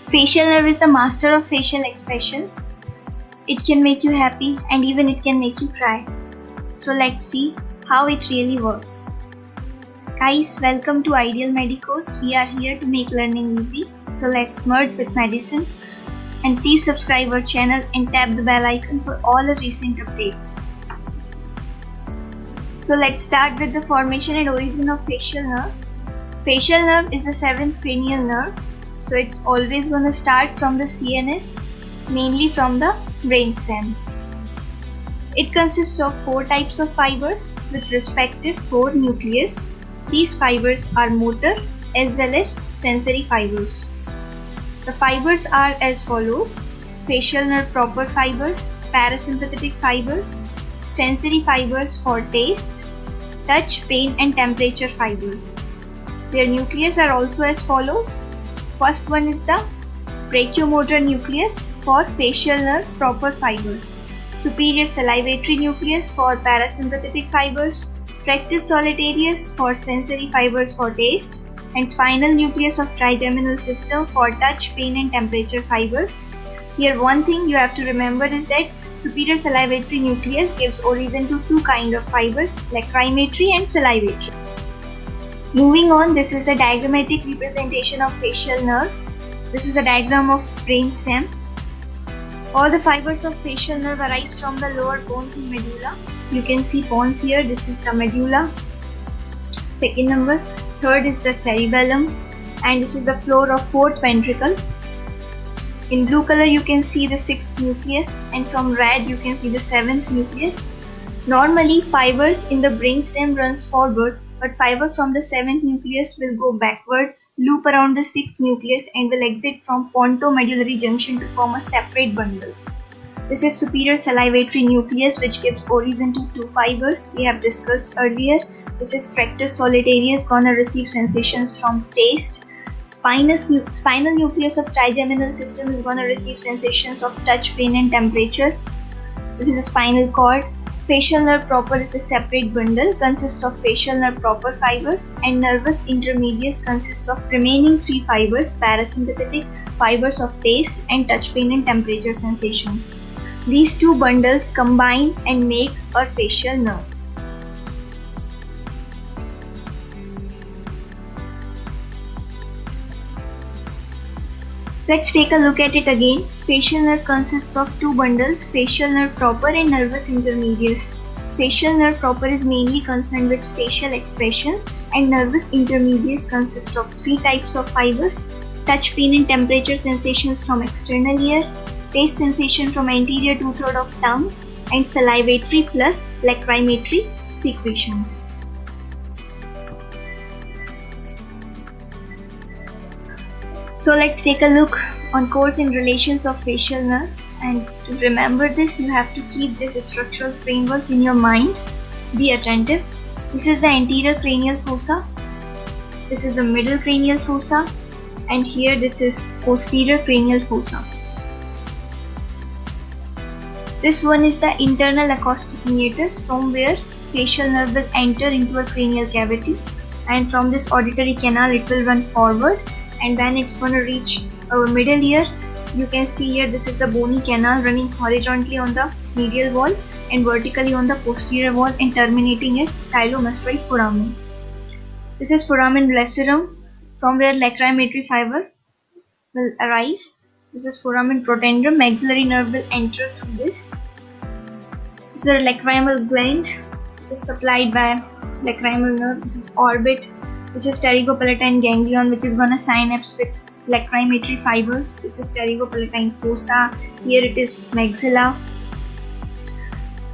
Facial nerve is the master of facial expressions. It can make you happy and even it can make you cry. So let's see how it really works. Guys, welcome to Ideal Medicos. We are here to make learning easy. So let's merge with medicine. And please subscribe our channel and tap the bell icon for all the recent updates. So let's start with the formation and origin of facial nerve. Facial nerve is the seventh cranial nerve. So it's always going to start from the CNS, mainly from the brainstem. It consists of 4 types of fibers with respective 4 nucleus. These fibers are motor as well as sensory fibers. The fibers are as follows: facial nerve proper fibers, parasympathetic fibers, sensory fibers for taste, touch, pain and temperature fibers. Their nucleus are also as follows. First one is the brachiomotor nucleus for facial nerve proper fibers, superior salivatory nucleus for parasympathetic fibers, rectus solitarius for sensory fibers for taste, and spinal nucleus of trigeminal system for touch, pain and temperature fibers. Here one thing you have to remember is that superior salivatory nucleus gives origin to 2 kinds of fibers, lacrymatory and salivatory. Moving on, this is a diagrammatic representation of facial nerve. This is a diagram of brainstem. All the fibers of facial nerve arise from the lower bones in medulla. You can see pons here. This is the medulla. Second number. Third is the cerebellum. And this is the floor of fourth ventricle. In blue color you can see the 6th nucleus, and from red you can see the 7th nucleus. Normally fibers in the brainstem runs forward, but fiber from the 7th nucleus will go backward, loop around the 6th nucleus and will exit from pontomedullary junction to form a separate bundle. This is superior salivatory nucleus which gives origin to 2 fibers we have discussed earlier. This is rectus solitarius, gonna receive sensations from taste. Spinal nucleus of trigeminal system is gonna receive sensations of touch, pain and temperature. This is a spinal cord. Facial nerve proper is a separate bundle, consists of facial nerve proper fibers, and nervous intermediates consist of remaining 3 fibers, parasympathetic fibers of taste and touch, pain and temperature sensations. These 2 bundles combine and make a facial nerve. Let's take a look at it again. Facial nerve consists of 2 bundles, facial nerve proper and nervous intermediates. Facial nerve proper is mainly concerned with facial expressions, and nervous intermediates consist of 3 types of fibers: touch, pain and temperature sensations from external ear, taste sensation from anterior 2/3 of tongue, and salivatory plus lacrymatory secretions. So let's take a look on course and relations of facial nerve, and to remember this you have to keep this structural framework in your mind. Be attentive. This is the anterior cranial fossa, this is the middle cranial fossa, and here this is posterior cranial fossa. This one is the internal acoustic meatus from where facial nerve will enter into a cranial cavity, and from this auditory canal it will run forward, and when it's going to reach our middle ear, you can see here this is the bony canal running horizontally on the medial wall and vertically on the posterior wall and terminating as stylomastoid foramen. This is foramen lacerum from where lacrymatory fiber will arise. This is foramen potendum, maxillary nerve will enter through this. This is a lacrimal gland which is supplied by lacrimal nerve. This is orbit. This is pterygopalatine ganglion which is gonna synapse with lacrymatory fibers. This is pterygopalatine fossa. Here it is maxilla.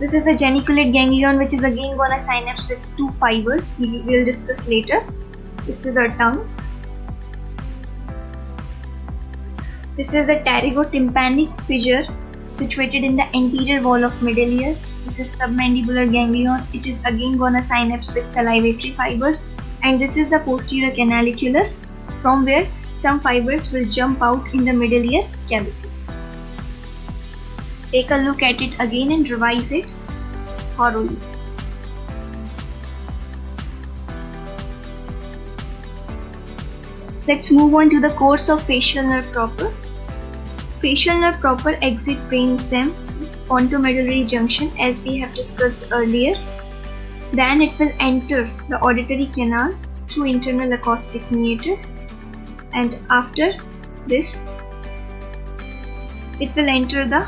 This is the geniculate ganglion which is again gonna synapse with 2 fibers. We will discuss later. This is the tongue. This is the pterygotympanic fissure situated in the anterior wall of middle ear. This is submandibular ganglion. It is again gonna synapse with salivatory fibers. And this is the posterior canaliculus from where some fibers will jump out in the middle ear cavity. Take a look at it again and revise it thoroughly. Let's move on to the course of facial nerve proper. Facial nerve proper exit brainstem pontomedullary junction as we have discussed earlier. Then it will enter the auditory canal through internal acoustic meatus, and after this it will enter the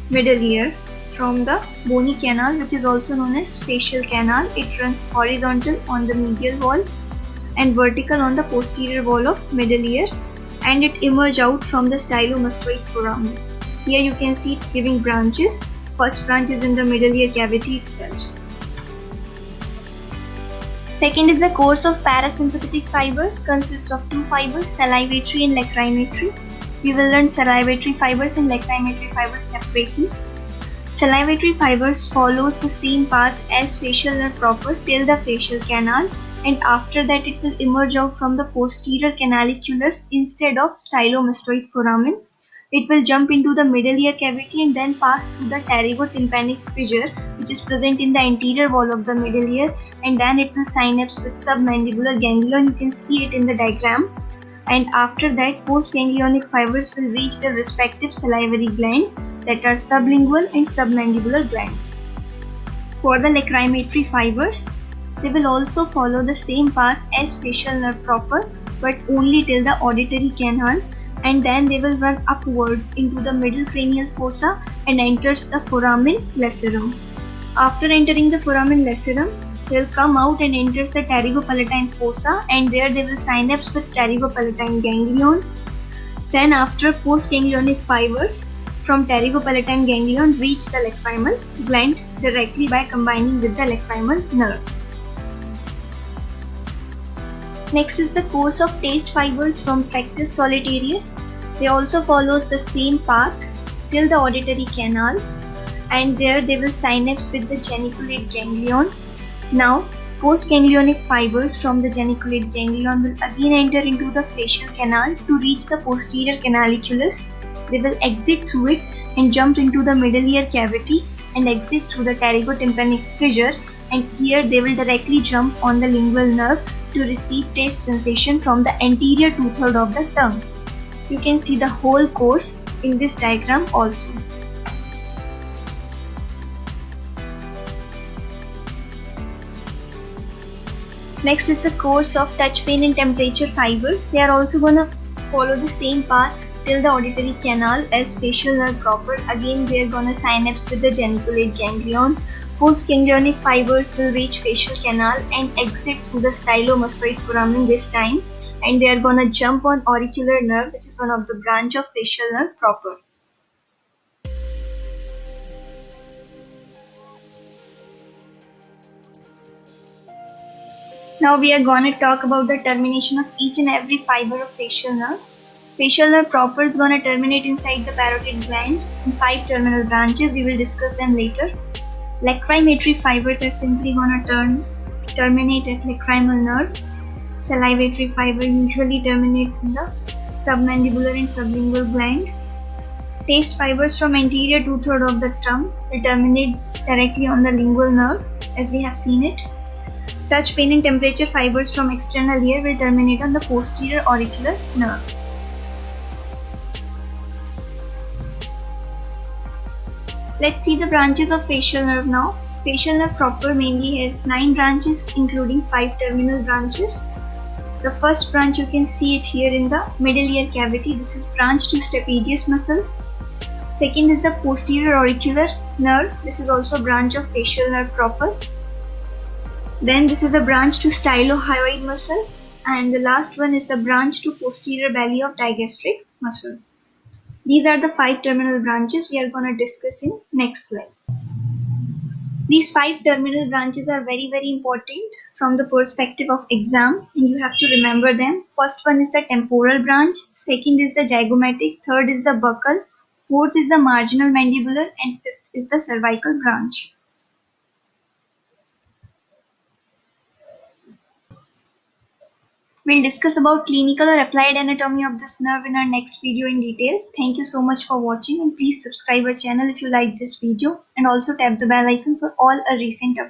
middle ear from the bony canal, which is also known as facial canal. It runs horizontal on the medial wall and vertical on the posterior wall of middle ear, and it emerges out from the stylomastoid foramen. Here you can see it's giving branches. First branch is in the middle ear cavity itself. Second is the course of parasympathetic fibers. Consists of two fibers, salivatory and lacrimatory. We will learn salivatory fibers and lacrimatory fibers separately. Salivatory fibers follows the same path as facial nerve proper till the facial canal, and after that it will emerge out from the posterior canaliculus instead of stylomastoid foramen. It will jump into the middle ear cavity and then pass through the pterygotympanic fissure, which is present in the anterior wall of the middle ear, and then it will synapse with submandibular ganglion. You can see it in the diagram. And after that, postganglionic fibers will reach the respective salivary glands, that are sublingual and submandibular glands. For the lacrimatory fibers, they will also follow the same path as facial nerve proper, but only till the auditory canal, and then they will run upwards into the middle cranial fossa and enters the foramen lacerum. After entering the foramen lacerum, they will come out and enters the pterygopalatine fossa, and there they will synapse with pterygopalatine ganglion. Then after, postganglionic fibers from pterygopalatine ganglion reach the lacrimal gland directly by combining with the lacrimal nerve. Next is the course of taste fibers from Tractus solitarius. They also follows the same path till the auditory canal, and there they will synapse with the geniculate ganglion. Now, postganglionic fibers from the geniculate ganglion will again enter into the facial canal to reach the posterior canaliculus. They will exit through it and jump into the middle ear cavity and exit through the pterygotympanic fissure, and here they will directly jump on the lingual nerve to receive taste sensation from the anterior two-thirds of the tongue. You can see the whole course in this diagram also. Next is the course of touch pain and temperature fibers. They are also going to follow the same path till the auditory canal as facial nerve proper. Again, they are going to synapse with the geniculate ganglion. Postganglionic fibers will reach facial canal and exit through the stylomastoid foramen this time, and they are going to jump on auricular nerve, which is one of the branch of facial nerve proper. Now we are going to talk about the termination of each and every fiber of facial nerve. Facial nerve proper is going to terminate inside the parotid gland in 5 terminal branches. We will discuss them later. Lacrimatory fibers are simply going to terminate at lacrimal nerve. Salivatory fiber usually terminates in the submandibular and sublingual gland. Taste fibers from anterior two-thirds of the tongue will terminate directly on the lingual nerve, as we have seen it. Touch pain and temperature fibers from external ear will terminate on the posterior auricular nerve. Let's see the branches of facial nerve now. Facial nerve proper mainly has 9 branches, including 5 terminal branches. The first branch, you can see it here in the middle ear cavity. This is branch to stapedius muscle. Second is the posterior auricular nerve. This is also branch of facial nerve proper. Then this is a branch to stylohyoid muscle, and the last one is the branch to posterior belly of digastric muscle. These are the 5 terminal branches we are going to discuss in next slide. These 5 terminal branches are very important from the perspective of exam, and you have to remember them. First one is the temporal branch, second is the zygomatic, third is the buccal, fourth is the marginal mandibular, and fifth is the cervical branch. We'll discuss about clinical or applied anatomy of this nerve in our next video in details. Thank you so much for watching, and please subscribe our channel if you like this video, and also tap the bell icon for all our recent updates.